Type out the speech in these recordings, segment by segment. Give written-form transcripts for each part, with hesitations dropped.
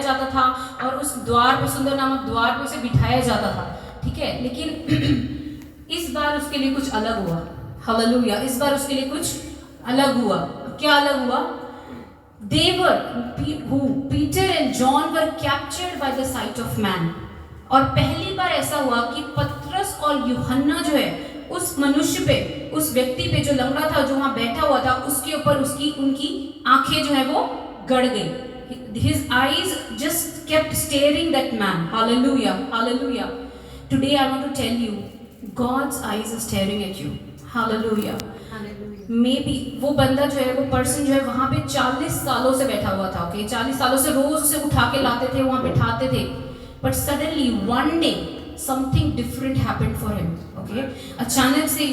जाता था और उस द्वार पे, सुंदर नामक द्वार पे उसे बिठाया जाता था, ठीक है। लेकिन इस बार उसके लिए कुछ अलग हुआ, हालेलुया। इस बार उसके लिए कुछ अलग हुआ। क्या अलग हुआ? Peter and John were captured by the sight of man. और पहली बार ऐसा हुआ कि पतरस और यूहन्ना जो है उस मनुष्य पे, उस व्यक्ति पे जो लंगड़ा था, जो वहां बैठा हुआ था, उसके ऊपर उनकी आंखें जो है वो गड़ गई। His eyes just kept staring that man. Hallelujah, hallelujah. Today I want to tell you, God's eyes are staring at you. Hallelujah. May be वो बंदा जो है, वो पर्सन जो है वहाँ पे 40 सालों से बैठा हुआ था, ओके। 40 सालों से रोज उसे उठा के लाते थे, वहाँ बैठाते थे, but suddenly one day something different happened for him, okay. अचानक से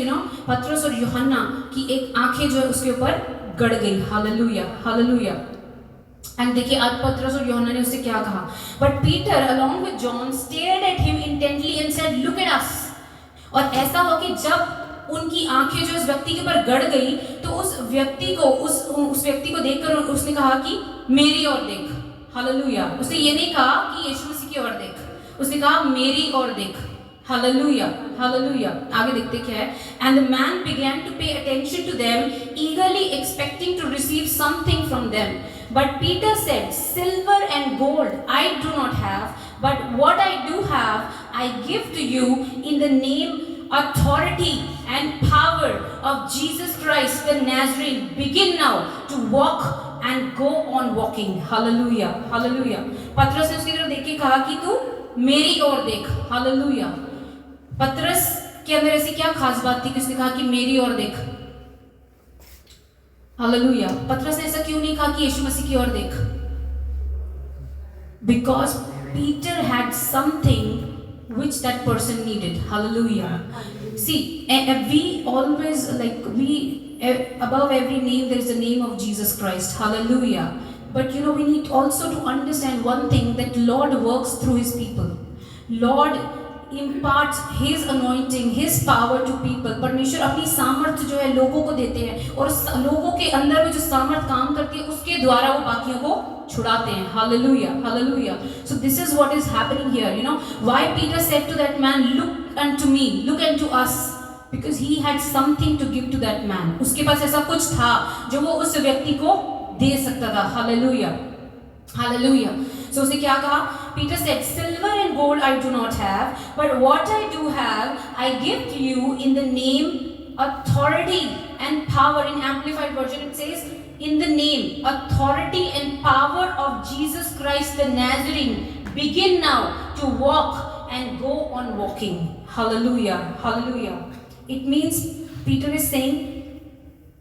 पतरस और यूहन्ना की एक आंखें जो है उसके ऊपर गड़ गई। Hallelujah, hallelujah. एंड देखिए आज पतरस और यूहन्ना ने उससे क्या कहा, but Peter along with John stared at him intently and said look at us. और ऐसा हो कि जब उनकी आंखें जो इस व्यक्ति के ऊपर गड़ गई, तो उस व्यक्ति को देखकर उसने कहा कि मेरी ओर देख। हालेलुया। उसने ये नहीं कहा कि यीशु मसीह की ओर देख, उसने कहा मेरी ओर देख। Hallelujah, hallelujah. आगे देखते क्या है। And the man began to pay attention to them, eagerly expecting to receive something from them. But Peter said, silver and gold I do not have, but what I do have I give to you in the name, authority and power of Jesus Christ the Nazarene. Begin now to walk and go on walking. Hallelujah, hallelujah. पतरस ने उसकी तरफ देख के कहा कि तू मेरी ओर देख। हालेलुया। पतरस के अंदर ऐसी क्या खास बात थी कि उसने कहा कि मेरी ओर देख? हालेलुया। पतरस ने ऐसा क्यों नहीं कहा कि यीशु मसीह की ओर देख? Because Peter had something which that person needed. Hallelujah. See, we always above every name there is the name of Jesus Christ. Hallelujah. But we need also to understand one thing, that Lord works through His people. Lord imparts His anointing, His power to people. परमेश्वर अपनी सामर्थ जो है लोगों को देते हैं, और लोगों के अंदर में जो सामर्थ काम करती है उसके द्वारा वो बाकियों को छुड़ाते हैं। Hallelujah, hallelujah. So this is what is happening here. Why Peter said to that man, look unto me, look unto us, because he had something to give to that man. उसके पास ऐसा कुछ था जो वो उस व्यक्ति को दे सकता था। Hallelujah, hallelujah. So उसने क्या कहा? Peter said, silver and gold I do not have, but what I do have I give to you in the name, authority and power. In Amplified Version it says, in the name, authority and power of Jesus Christ the Nazarene, begin now to walk and go on walking. Hallelujah, hallelujah. It means Peter is saying,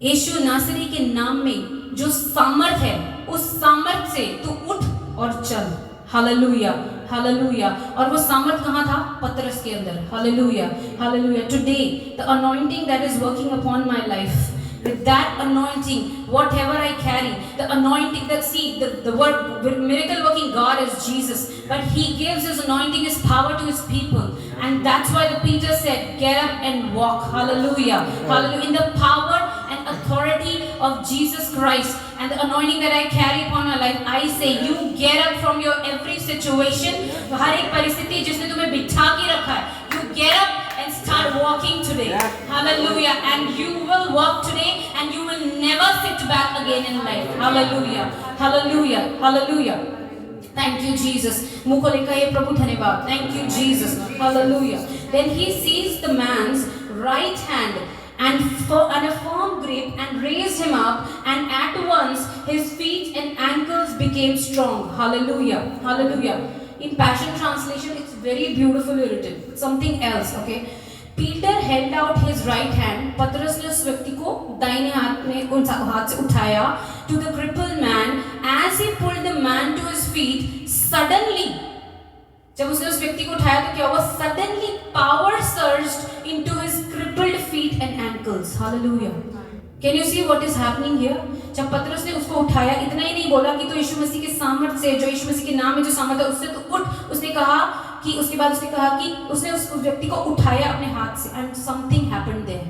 यीशु नासरी के नाम में जो सामर्थ है, उस सामर्थ से तू उठ और चल। Hallelujah, hallelujah. और वो सामर्थ कहाँ था? पतरस के अंदर। Hallelujah, hallelujah. Today the anointing that is working upon my life, with that anointing, whatever I carry, the anointing that the word miracle working God is Jesus, but He gives His anointing, His power to His people, and that's why the Peter said, get up and walk. Hallelujah, hallelujah. In the power and authority of Jesus Christ and the anointing that I carry upon my life, I say you get up from your every situation, हर एक परिस्थिति जिसने तुम्हें बिठा के रखा है, you get up and start walking today. Hallelujah. And you will walk today and you will never sit back again in life. Hallelujah, hallelujah, hallelujah. Thank you Jesus. मुँह को लेकर ये प्रभु धन्यवाद। Thank you Jesus. Hallelujah. Then he seized the man's right hand and a firm grip and raised him up, and at once his feet and ankles became strong. Hallelujah, hallelujah. In Passion Translation, it's very beautifully written. Something else, okay? Peter held out his right hand. पतरस ने उस व्यक्ति को दाहिने हाथ से उठाया. To the crippled man, as he pulled the man to his feet, suddenly, जब उसने उस व्यक्ति को उठाया तो क्या हुआ? Suddenly power surged into his crippled feet and ankles. Hallelujah. Can you see what is happening here? जब पतरस ने उसको उठाया, इतना ही नहीं बोला कि तो यीशु मसीह के सामर्थ से, जो यीशु मसीह के नाम में जो सामर्थ है उससे तो उठ, उसने कहा कि उसके बाद उसने कहा कि उसने उस व्यक्ति को उठाया अपने हाथ से, and something happened there.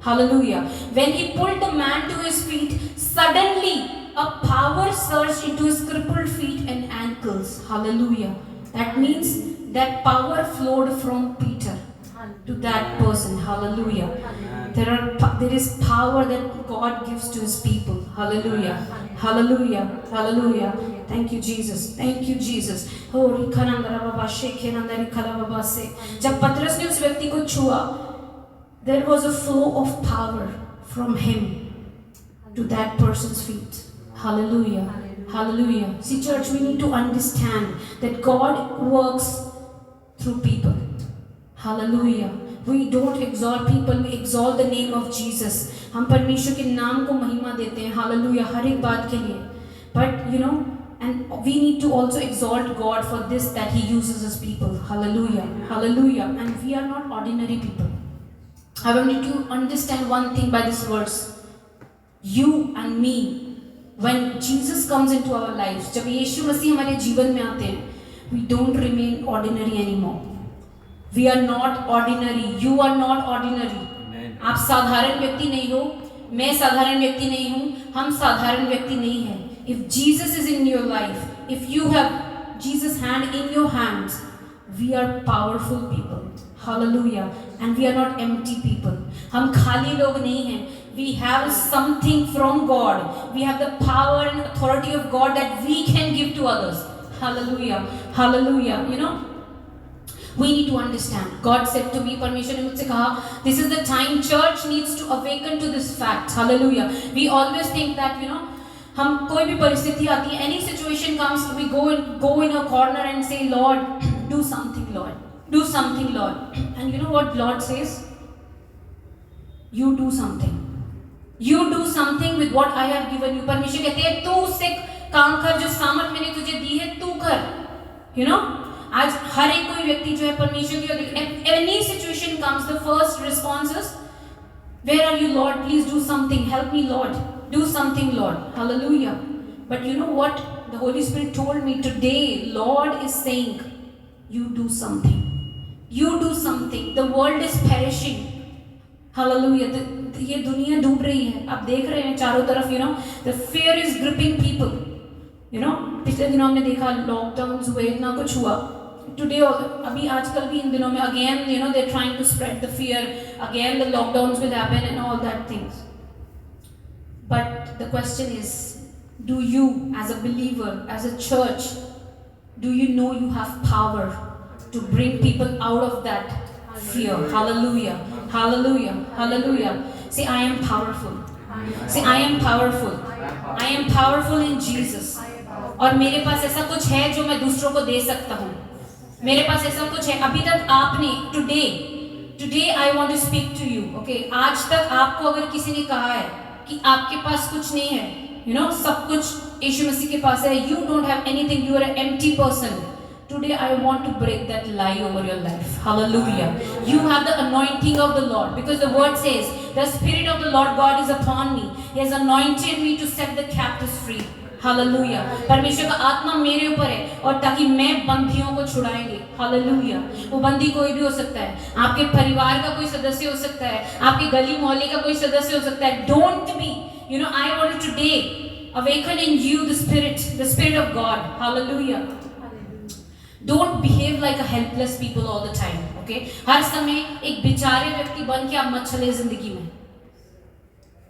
Hallelujah. When he pulled the man to his feet, suddenly a power surged into his crippled feet and ankles. miracles. Hallelujah. That means that power flowed from Peter to that person. Hallelujah. There is power that God gives to his people. Hallelujah. Hallelujah. Hallelujah. Thank you Jesus. Thank you Jesus. जब पतरस ने उस व्यक्ति को छुआ, there was a flow of power from him to that person's feet. Hallelujah. Hallelujah. See church, we need to understand that God works through people. Hallelujah. We don't exalt people, we exalt the name of Jesus. हम परमेश्वर के नाम को महिमा देते हैं. Hallelujah. हर एक बात के लिए. But you know, and we need to also exalt God for this, that He uses His people. Hallelujah. Hallelujah. And we are not ordinary people. I want you to understand one thing by this verse. You and me, when Jesus comes into our lives, जब यीशु मसीह हमारे जीवन में आते हैं, we don't remain ordinary anymore. We are not ordinary. You are not ordinary. आप साधारण व्यक्ति नहीं हो, मैं साधारण व्यक्ति नहीं हूँ, हम साधारण व्यक्ति नहीं हैं. If Jesus is in your life, if you have Jesus' hand in your hands, we are powerful people. Hallelujah. And we are not empty people. हम खाली लोग नहीं हैं. We have something from God. We have the power and authority of God that we can give to others. Hallelujah. Hallelujah. You know, we need to understand. God said to me, परमेश्वर ने मुझसे कहा, this is the time church needs to awaken to this fact. Hallelujah. We always think that, you know, हम कोई भी परिस्थिति आती है, any situation comes, we go in a corner and say, Lord, do something, Lord. Do something, Lord. And you know what Lord says? You do something. You do something with what I have given you. परमेश्वर कहते हैं, तू उससे काम कर जो सामर्थ मैंने तुझे दी है, तू कर. You know? आज हर एक कोई व्यक्ति जो है परमेश्वर की, any situation comes, the first response is, where are you Lord? Please do something. Help me Lord. Do something Lord. Hallelujah. But you know what? The Holy Spirit told me today, Lord is saying, you do something. You do something. The world is perishing. Hallelujah. ये दुनिया डूब रही है. आप देख रहे हैं चारों तरफ, you know, the fear is gripping people. You know, पिछले दिनों हमने देखा लॉकडाउन हुए, इतना कुछ हुआ. Today, अभी आजकल भी इन दिनों में again, you know, they're trying to spread the fear. Again, the lockdowns will happen and all that things. But the question is, do you, as a believer, as a church, do you know you have power to bring people out of that fear? Hallelujah. Hallelujah. Hallelujah. Say, I am powerful. Say, I am powerful. I am powerful in Jesus. और मेरे पास ऐसा कुछ है जो मैं दूसरों को दे सकता हूँ. मेरे पास ऐसा कुछ है. अभी तक आपने today I want to speak to you. Okay, आज तक आपको अगर किसी ने कहा है कि आपके पास कुछ नहीं है, you know, सब कुछ यीशु मसीह के पास है, you don't have anything, you are an empty person. Today I want to break that lie over your life. Hallelujah. You have the anointing of the Lord, because the word says, the Spirit of the Lord God is upon me. He has anointed me to set the captives free. Hallelujah. परमेश्वर का आत्मा मेरे ऊपर है, और ताकि मैं बंदियों को छुड़ाएंगे. Hallelujah. वो बंदी कोई भी हो सकता है. आपके परिवार का कोई सदस्य हो सकता है. आपके गली मोहल्ले का कोई सदस्य हो सकता है. Don't be. You know, I want to today awaken in you the Spirit of God. Hallelujah. Don't behave like a helpless people all the time. Okay? हर समय एक बेचारे व्यक्ति बन के आप मत चले जिंदगी में.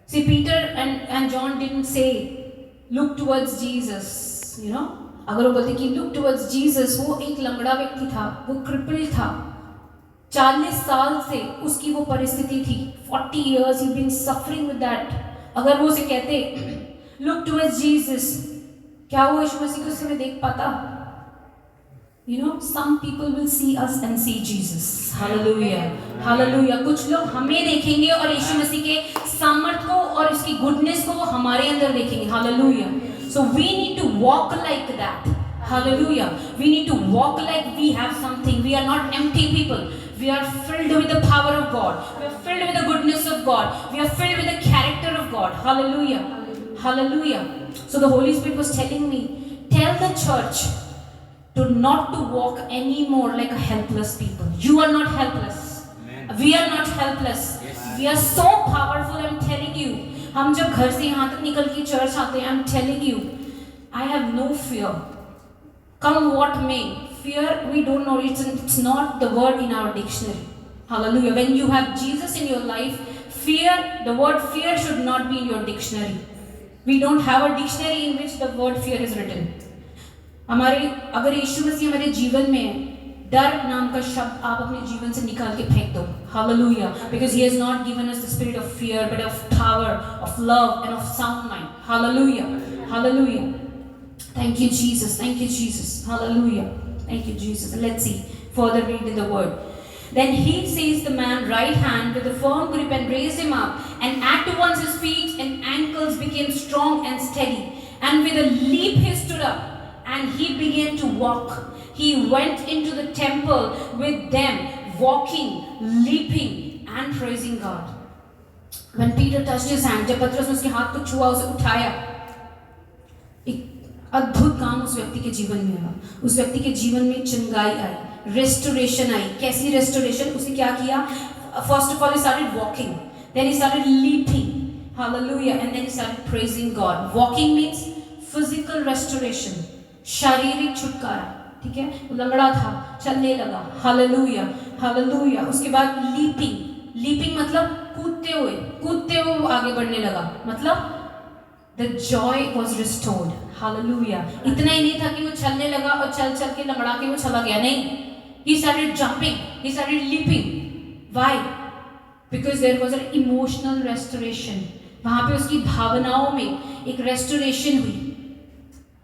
See, Peter and John didn't say, look towards Jesus, you know. अगर वो बोलते कि look towards Jesus, वो एक लंगड़ा व्यक्ति था, वो crippled था. 40 साल से उसकी वो परिस्थिति थी. 40 years he'd been suffering with that. अगर वो उसे कहते look towards Jesus, क्या वो यीशु मसीह को उस समय देख पाता? You know, some people will see us and see Jesus. Hallelujah. Hallelujah. कुछ लोग हमें देखेंगे और यीशु मसीह के सामर्थ को और उसकी गुडनेस को वो हमारे अंदर देखेंगे. Hallelujah. So we need to walk like that. Hallelujah. We need to walk like we have something. We are not empty people. We are filled with the power of God. We are filled with the goodness of God. We are filled with the character of God. Hallelujah. Hallelujah. So the Holy Spirit was telling me, tell the church to not to walk anymore like a helpless people. You are not helpless. Amen. We are not helpless. Yes. We are so powerful. I'm telling you. हम जब घर से यहाँ तक निकल के church आते हैं, I'm telling you, I have no fear. come what may. Fear, we don't know, it's not the word in our dictionary. Hallelujah. When you have Jesus in your life, fear, the word fear should not be in your dictionary. We don't have a dictionary in which the word fear is written. हमारे अगर यीशु मसीह हमारे जीवन में है, डर नाम का शब्द आप अपने जीवन से निकाल के फेंक दो. Hallelujah. Because he has not given us the spirit of fear, but of power, of love, and of sound mind. Hallelujah. Hallelujah. Thank you, Jesus. Thank you, Jesus. Hallelujah. Thank you, Jesus. And let's see. Further read in the word. Then he seized the man's right hand with a firm grip and raised him up. And at once his feet and ankles became strong and steady. And with a leap he stood up. And he began to walk. He went into the temple with them, walking, leaping, and praising God. When Peter touched his hand, जब पतरस ने उसके हाथ को छुआ, उसे उठाया, एक अद्भुत काम उस व्यक्ति के जीवन में हुआ. उस व्यक्ति के जीवन में चंगाई आई, restoration आई. कैसी restoration? उसने क्या किया? First of all, he started walking. Then he started leaping. Hallelujah. And then he started praising God. Walking means physical restoration. शारीरिक छुटकारा. ठीक है, वो लंगड़ा था, चलने लगा. Hallelujah, hallelujah. उसके बाद लीपिंग. लीपिंग मतलब कूदते हुए वो आगे बढ़ने लगा. मतलब the joy was restored. Hallelujah. इतना ही नहीं था कि वो चलने लगा और चल के लंगड़ा के वो चला गया. नहीं, he started jumping, he started leaping. Why? Because there was an emotional restoration. वहाँ पे उसकी भावनाओं में एक restoration हुई.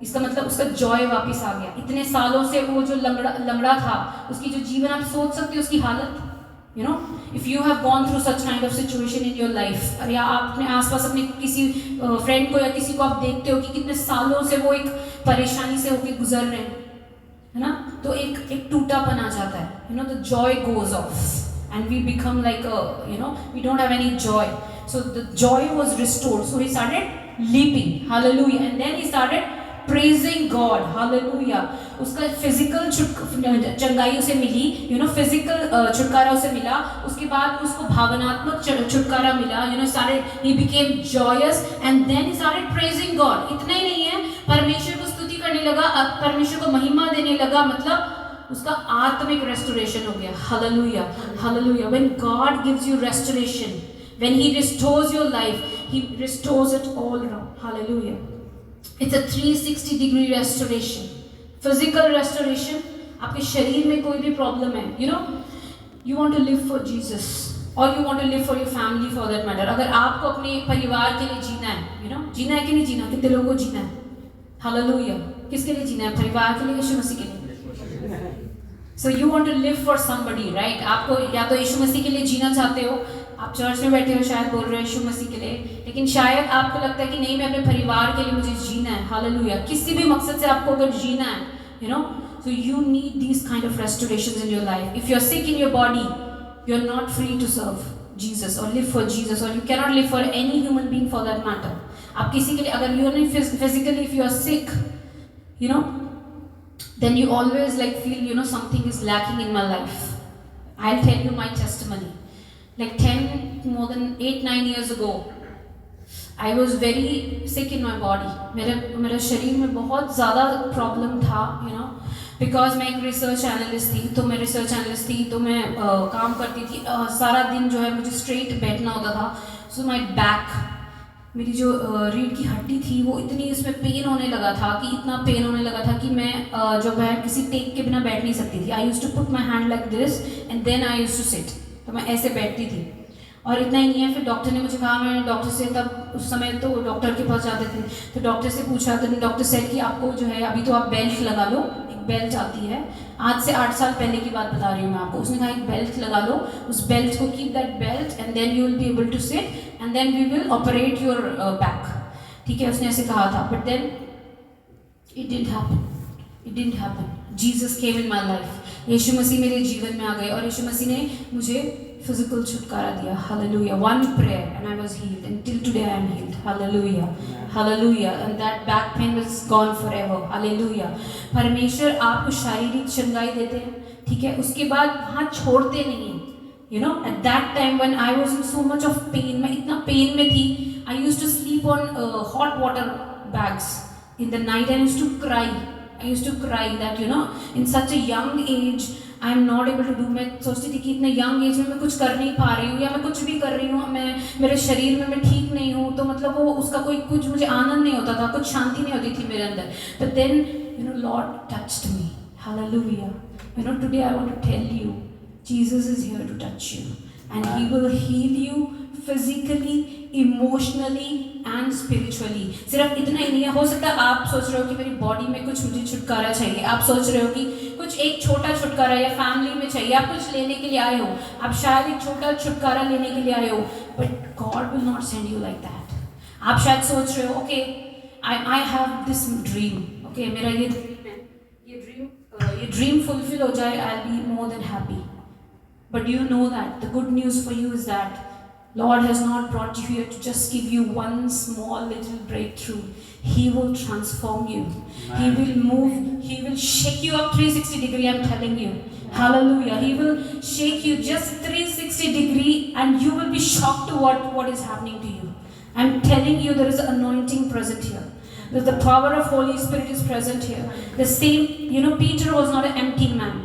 इसका मतलब उसका जॉय वापस आ गया. इतने सालों से वो जो लंगड़ा था, उसकी जो जीवन, आप सोच सकते हो उसकी हालत. You know, if you have gone through such kind of situation in your life, या आप अपने आसपास अपने किसी फ्रेंड को या किसी को आप देखते हो कि कितने सालों से वो एक परेशानी से होके गुजर रहे हैं, है ना, तो एक टूटापन आ जाता है. You know, the joy goes off and we become like we don't have any joy. So the joy was restored. So he started leaping. Hallelujah. And then he started praising God. Hallelujah. उसका physical चंगाई उसे मिली, physical छुटकारा उसे मिला. उसके बाद उसको भावनात्मक छुटकारा मिला. He became joyous and then he started praising God. इतना ही नहीं है, परमेश्वर को स्तुति करने लगा, परमेश्वर को महिमा देने लगा. मतलब उसका आत्मिक restoration हो गया. Hallelujah. Hallelujah. When God gives you restoration, when he restores your life, he restores it all around. Hallelujah. It's a 360 degree restoration. Physical restoration. आपके शरीर में कोई भी प्रॉब्लम है, you want to live for Jesus or you want to live for your family for that matter. अगर आपको अपने परिवार के लिए जीना है, जीना है कि नहीं जीना, कितने लोगों को जीना है. Hallelujah. किसके लिए जीना है? परिवार के लिए, यीशु मसीह के लिए. So you want to live for somebody, right? आपको या तो यीशु मसीह के लिए जीना चाहते हो, आप चर्च में बैठे हो, शायद बोल रहे हो यीशु मसीह के लिए, लेकिन शायद आपको लगता है कि नहीं, मैं अपने परिवार के लिए मुझे जीना है. हालेलुया. किसी भी मकसद से आपको अगर जीना है, so you need these kind of restorations in your life. If you're sick in your body, you're not free to serve Jesus or live for Jesus, or you cannot live for any human being for that matter. आप किसी के लिए अगर you're not physically, if you're sick, then you always feel something is lacking in my life. I'll tell you my testimony. Like more than 8-9 years ago, I was very sick in my body. मेरे शरीर में बहुत ज़्यादा problem था, because मैं एक research analyst थी. तो मैं रिसर्च एनालिस्ट थी, तो मैं काम करती थी. सारा दिन जो है मुझे स्ट्रेट बैठना होता था. सो माई बैक, मेरी जो रीढ़ की हड्डी थी, वो इतनी उसमें पेन होने लगा था कि इतना पेन होने लगा था कि मैं जो है किसी टेक के बिना बैठ नहीं सकती थी. I used to put my hand like this and then I used to sit. तो मैं ऐसे बैठती थी. और इतना ही नहीं है, फिर डॉक्टर ने मुझे कहा, मैं डॉक्टर से तब उस समय तो डॉक्टर के पास जाते थे, तो डॉक्टर से पूछा, तो डॉक्टर सेड कि आपको जो है अभी तो आप बेल्ट लगा लो. एक बेल्ट आती है, आज से 8 साल पहले की बात बता रही हूँ मैं आपको. उसने कहा एक बेल्ट लगा लो, उस बेल्ट को keep that belt and then you will be able to sit and then we will operate your back. ठीक है, उसने ऐसे कहा था. But then it didn't happen. It didn't happen. Jesus came in my life. यीशु मसीह मेरे जीवन में आ गए और यीशु मसीह ने मुझे फिजिकल छुटकारा दिया. Hallelujah. One prayer and I was healed and till today I am healed. Hallelujah. Hallelujah. And that back pain was gone forever. Hallelujah. परमेश्वर आपको शारीरिक चंगाई देते हैं, ठीक है, उसके बाद वहाँ छोड़ते नहीं हैं. At that time when I was in so much of pain, मैं इतना पेन में थी, I used to sleep on hot water bags in the night. I used to cry. I used to cry that in such a young age I am not able to do. मैं सोचती थी कि इतने young age में मैं कुछ कर नहीं पा रही हूँ, या मैं कुछ भी कर रही हूँ, मैं मेरे शरीर में मैं ठीक नहीं हूँ, तो मतलब वो उसका कोई कुछ मुझे आनंद नहीं होता था, कुछ शांति नहीं होती थी मेरे अंदर. But then Lord touched me. Hallelujah. Today I want to tell you, Jesus is here to touch you, and He will heal you physically, emotionally and spiritually. सिर्फ इतना ही नहीं है. हो सकता है आप सोच रहे हो कि मेरी बॉडी में कुछ मुझे छुटकारा चाहिए, आप सोच रहे हो कि कुछ एक छोटा छुटकारा या फैमिली में चाहिए, आप कुछ लेने के लिए आए हो, आप शायद एक छोटा छुटकारा लेने के लिए आए हो, but God will not send you like that. आप शायद सोच रहे हो okay I have this dream, okay मेरा ये ड्रीम फुलफिल हो जाए, I will be more than happy. But you know that the good news for you is that Lord has not brought you here to just give you one small little breakthrough. He will transform you. He will move. He will shake you up 360 degree. I'm telling you. Hallelujah. He will shake you just 360 degree, and you will be shocked to what is happening to you. I'm telling you, there is an anointing present here. The power of Holy Spirit is present here. The same, Peter was not an empty man.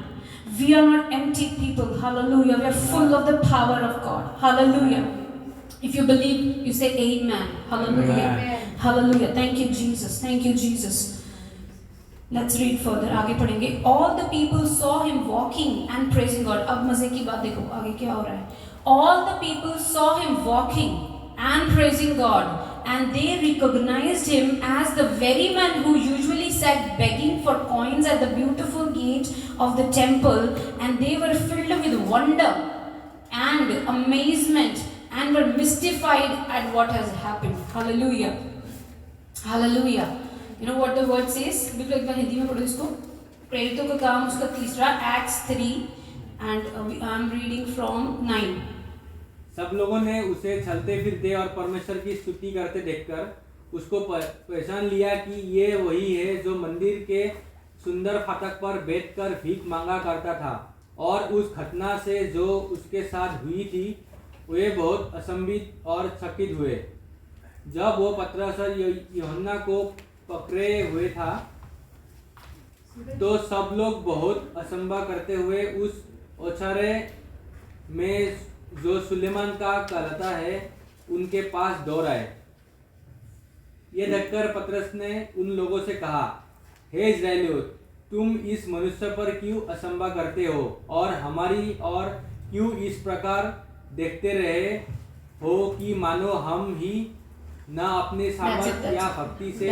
We are not empty people. Hallelujah. We are full of the power of God. Hallelujah. If you believe, you say amen. Hallelujah. Amen. Hallelujah. Thank you, Jesus. Thank you, Jesus. Let's read further. आगे पढ़ेंगे. All the people saw him walking and praising God. अब मजे की बात देखो, आगे क्या हो रहा है. All the people saw him walking and praising God, and they recognized him as the very man who usually sat begging for coins at the beautiful gate of the temple, and they were filled with wonder and amazement and were mystified at what has happened. Hallelujah. Hallelujah. You know what the word says? बिल्कुल एक बार हिंदी में पढ़ो इसको. प्रेरितों का काम उसका तीसरा, Acts 3, and I am reading from 9. सब लोगों ने उसे चलते फिरते और परमेश्वर की स्तुति करते देखकर उसको पहचान लिया कि ये वही है जो मंदिर के सुंदर फाटक पर बैठकर भीख मांगा करता था. और उस घटना से जो उसके साथ हुई थी वे बहुत असंभित और चकित हुए. जब वो पतरस और यूहन्ना को पकड़े हुए था तो सब लोग बहुत असंभव करते हुए उस ओछारे में जो सुलेमान का कहलाता है उनके पास दौड़ आए. ये देखकर पतरस ने उन लोगों से कहा, हे इस्राएलियों, तुम इस मनुष्य पर क्यों असंभव करते हो और हमारी और क्यों इस प्रकार देखते रहे हो कि मानो हम ही न अपने सामर्थ या भक्ति से.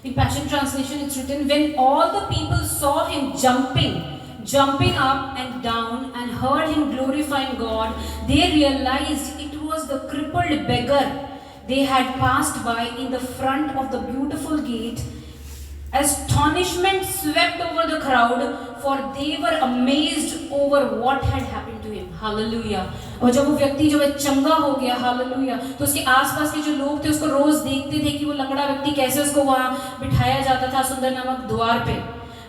In Passion Translation it's written, when all the people saw him jumping up and down and heard him glorifying God, they realized it was the crippled beggar they had passed by in the front of the beautiful gate. Astonishment swept over the crowd, for they were amazed over what had happened to him. Hallelujah. और जब वो व्यक्ति जो है चंगा हो गया, hallelujah, तो उसके आसपास के जो लोग थे उसको रोज देखते थे कि वो लंगड़ा व्यक्ति कैसे उसको वहाँ बिठाया जाता था सुंदर नामक द्वार पे.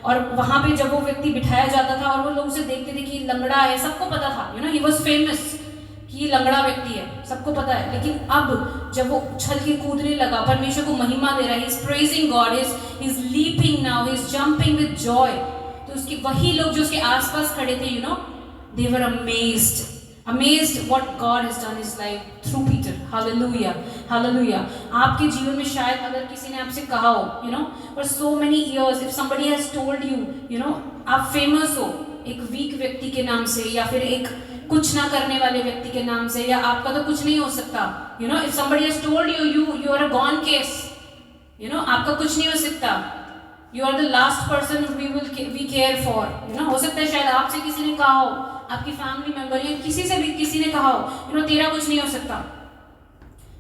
और वहाँ पे जब वो व्यक्ति बिठाया जाता था और वो लोग उसे देखते थे कि लंगड़ा है, सबको पता था, he was famous कि लंगड़ा व्यक्ति है, सबको पता है. लेकिन अब जब वो उछल के कूदने लगा, परमेश्वर को महिमा दे रहा है, he is praising God, he is leaping now, he is jumping with joy, तो उसके वही लोग जो उसके आसपास खड़े थे, they were amazed what God has done in his life through Peter. Hallelujah. Hallelujah. आपके जीवन में शायद अगर किसी ने आपसे कहा हो, for so many years, if somebody has told you, आप famous हो एक वीक व्यक्ति के नाम से, या फिर एक कुछ ना करने वाले व्यक्ति के नाम से, या आपका तो कुछ नहीं हो सकता, if somebody has told you are a gone case, आपका कुछ नहीं हो सकता, you are the last person we care for, हो सकता है शायद आपसे किसी ने कहा हो, आपकी फैमिली मेंबर या किसी से भी किसी ने कहा हो, तेरा कुछ नहीं हो सकता.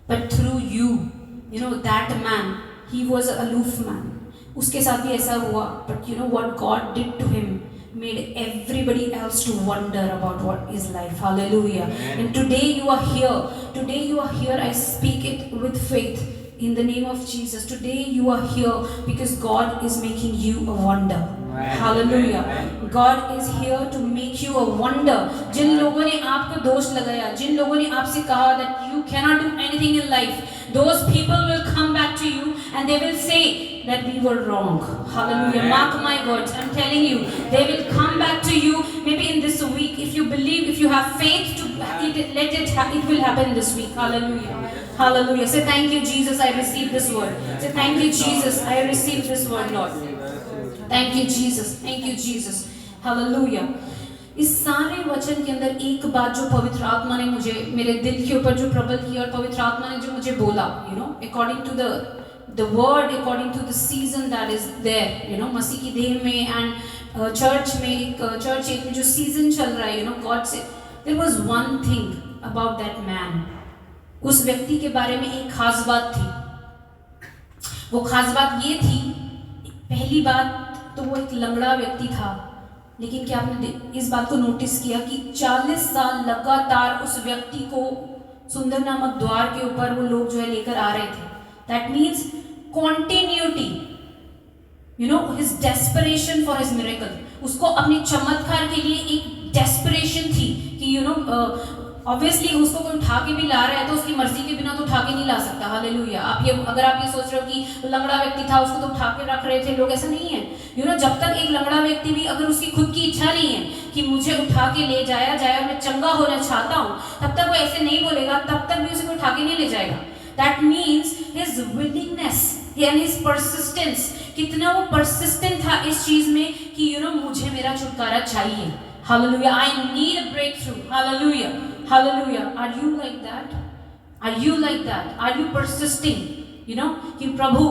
But through you, that man, he was an aloof man. उसके साथ भी ऐसा हुआ, but what God did to him made everybody else to wonder about what is life. Hallelujah. And today you are here, I speak it with faith in the name of Jesus. Today you are here because God is making you a wonder. Hallelujah. God is here to make you a wonder. जिन लोगों ने आपको दोष लगाया, जिन लोगों ने आपसे कहा that you cannot do anything in life, those people will come back to you and they will say that we were wrong. Hallelujah. Mark my words. I'm telling you, they will come back to you maybe in this week. If you believe, if you have faith to it will happen this week. Hallelujah. Hallelujah. Say thank you, Jesus. I received this word. Say thank you, Jesus. I received this word, Lord. Thank you, Jesus. Thank you, Jesus. Hallelujah. इस सारे वचन के अंदर एक बात जो पवित्र आत्मा ने मुझे मेरे दिल के ऊपर जो प्रबल की और पवित्र आत्मा ने जो मुझे बोला, you know, according to the word, according to the season that is there, you know, मसीह की देह में and church में एक जो season चल रहा है, you know, God said there was one thing about that man. उस व्यक्ति के बारे में एक खास बात थी. वो खास बात ये थी, पहली बात तो वो एक लंगड़ा व्यक्ति था, लेकिन क्या आपने इस बात को नोटिस किया कि 40 साल लगातार उस व्यक्ति को सुंदर नामक द्वार के ऊपर वो लोग जो है लेकर आ रहे थे. That means continuity, you know, his desperation for his miracle. उसको अपने चमत्कार के लिए एक डेस्परेशन थी कि यू नो ऑब्वियसली उसको कोई उठा के भी ला रहा है तो उसकी मर्जी के बिना तो उठा के नहीं ला सकता. हालेलुया. अगर आप ये सोच रहे हो कि लंगड़ा व्यक्ति था उसको तो उठा के रख रहे थे लोग, ऐसा नहीं है. यू नो, जब तक एक लंगड़ा व्यक्ति भी अगर उसकी खुद की इच्छा नहीं है कि मुझे उठा के ले जाया जाए और मैं चंगा होना चाहता हूँ, तब तक वो ऐसे नहीं बोलेगा, तब तक भी उसे कोई उठा के नहीं ले जाएगा. That means his willingness and his persistence, कितना वो परसिस्टेंट था इस चीज में कि यू नो मुझे मेरा छुटकारा चाहिए. Hallelujah. I need a breakthrough. Hallelujah. Hallelujah. Are you like that? Are you like that? Are you persisting? You know, कि प्रभु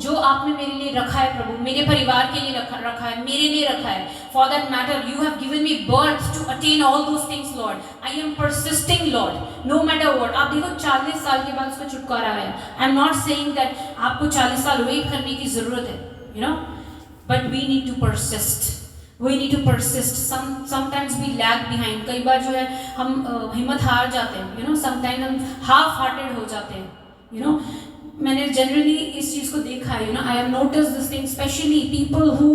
जो आपने मेरे लिए रखा है, प्रभु मेरे परिवार के लिए रखा है, मेरे लिए रखा है. For that matter, you have given me birth to attain all those things, Lord. I am persisting, Lord. No matter what. आप देखो 40 साल के बाद उसका छुटकारा आया. I'm not saying that आपको 40 साल वेट करने की जरूरत है, you know, but we need to persist. We need to persist. Sometimes we lag behind. कई बार जो है हम हिम्मत हार जाते हैं. You know, sometimes हम half-hearted हो जाते हैं. You know, मैंने generally इस चीज़ को देखा है. You know, I have noticed this thing, especially people who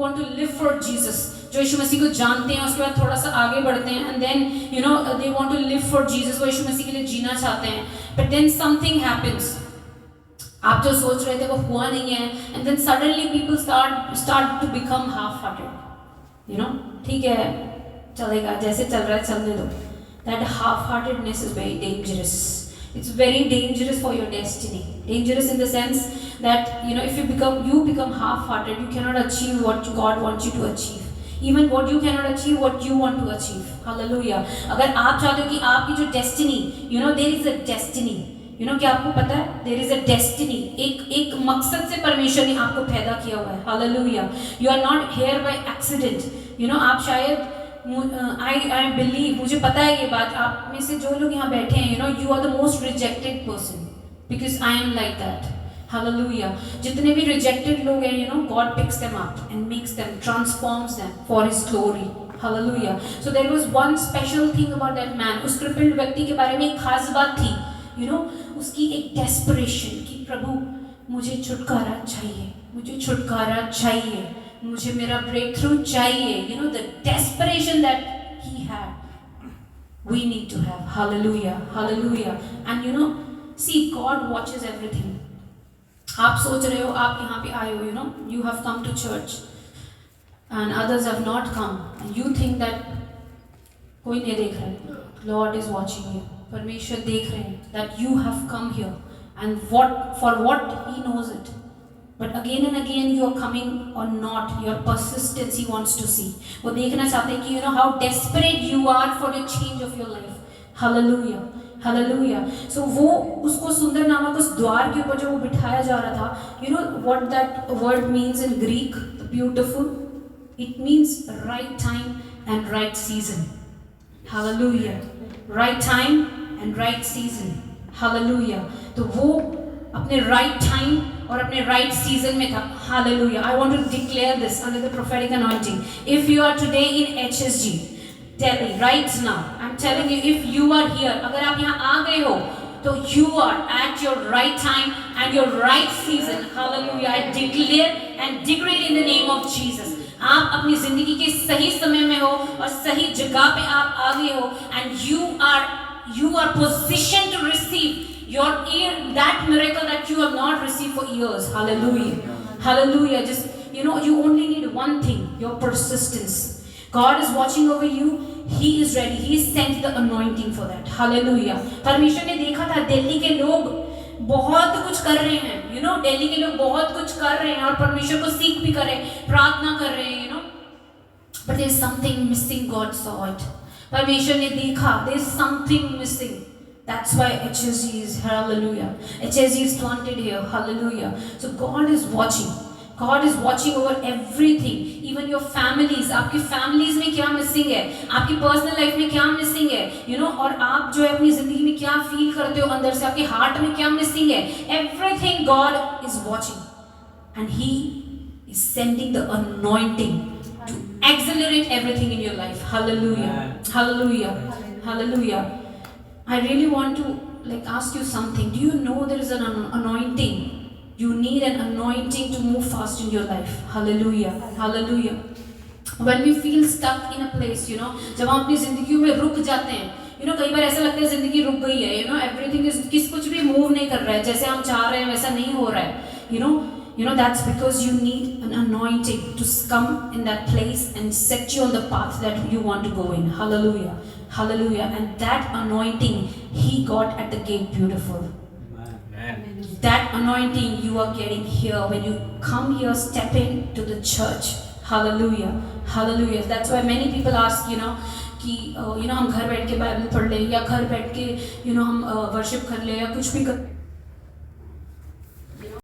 want to live for Jesus. जो यीशु मसीह को जानते हैं, उसके बाद थोड़ा सा आगे बढ़ते हैं, and then you know they want to live for Jesus. वो यीशु मसीह के लिए जीना चाहते हैं. But then something happens. आप जो सोच रहे थे वो हुआ नहीं है, and then suddenly people start to become half-hearted. You know, ठीक है, चलेगा, जैसे चल रहा है चलने दो. That half-heartedness is very dangerous. It's very dangerous for your destiny. Dangerous in the sense that you know, if you become half-hearted, you cannot achieve what God wants you to achieve. Even what you cannot achieve, what you want to achieve. Hallelujah. अगर आप चाहते हो कि आपकी जो destiny, you know, there is a destiny. You know, क्या आपको पता है? There is a destiny. एक मकसद से परमेश्वर ने आपको पैदा किया हुआ है. Hallelujah. You are not here by accident. You know, आप शायद I believe, मुझे पता है ये बात, आप में से जो लोग यहाँ बैठे हैं, you know, you are the most rejected person because I am like that. Hallelujah. जितने भी rejected लोग हैं, you know, God picks them up and makes them, transforms them for His glory. Hallelujah. So there was one special thing about that man. उस crippled व्यक्ति के बारे में एक खास बात थी. You know, उसकी एक desperation कि प्रभु मुझे छुटकारा चाहिए, मुझे छुटकारा चाहिए, मुझे मेरा breakthrough चाहिए. You know, the desperation that he had, we need to have. Hallelujah, hallelujah. And you know, see, God watches everything. आप सोच रहे हो, आप यहाँ पे आए हो, you know, you have come to church and others have not come, and you think that कोई नहीं देख रहा है. Lord is watching you. परमेश्वर देख रहे हैं that you have come here and for what He knows it. But again and again you are coming or not, your persistence He wants to see. वो देखना चाहते हैं कि you know how desperate you are for a change of your life. Hallelujah, hallelujah. So वो उसको सुंदर नामक उस द्वार के ऊपर जो वो बिठाया जा रहा था, you know what that word means in Greek, beautiful? It means right time and right season. Hallelujah. Right time and right season. Hallelujah. तो वो अपने right time और अपने right season में था. Hallelujah. I want to declare this under the prophetic anointing. If you are today in HSG, Delhi, right now, I'm telling you, if you are here, अगर आप यहाँ आ गए हो, तो you are at your right time and your right season. Hallelujah. I declare and decree in the name of Jesus. आप अपनी जिंदगी के सही समय में हो और सही जगह पे आप आ गए हो, and you are positioned to receive that miracle that you have not received for years. Hallelujah. Hallelujah. Just you only need one thing, your persistence. God is watching over you. He is ready. He sent the anointing for that. Hallelujah. परमेश्वर ने देखा था दिल्ली के लोग बहुत कुछ कर रहे हैं, दिल्ली के लोग बहुत कुछ कर रहे हैं और परमेश्वर को सीख भी कर रहे हैं, प्रार्थना कर रहे हैं, but there is something missing. God saw it. परमेश्वर ने देखा there is something missing. That's why HSG is, hallelujah, HSG is planted here. Hallelujah. So God is watching. God is watching over everything, even your families. आपकी families में क्या missing है, आपकी personal life में क्या missing है, और आप जो है अपनी जिंदगी में क्या feel करते हो अंदर से, आपके heart में क्या missing है, everything God is watching, and He is sending the anointing to accelerate everything in your life. Hallelujah, hallelujah, hallelujah. I really want to ask you something. Do you know there is an anointing? You need an anointing to move fast in your life. Hallelujah. Hallelujah. When we feel stuck in a place, जब हम अपनी जिंदगी में रुक जाते हैं, कई बार ऐसा लगता है जिंदगी रुक गई है, everything is कुछ भी मूव नहीं कर रहा है, जैसे हम चाह रहे हैं वैसा नहीं हो रहा है, that's because you need an anointing to come in that place and set you on the path that you want to go in. Hallelujah. Hallelujah. And that anointing He got at the gate. Beautiful. That anointing you are getting here when you come here, step into the church. Hallelujah. Hallelujah. That's why many people ask, कि हम घर बैठ के Bible पढ़ ले या घर बैठ के हम वर्शिप कर ले या कुछ भी कर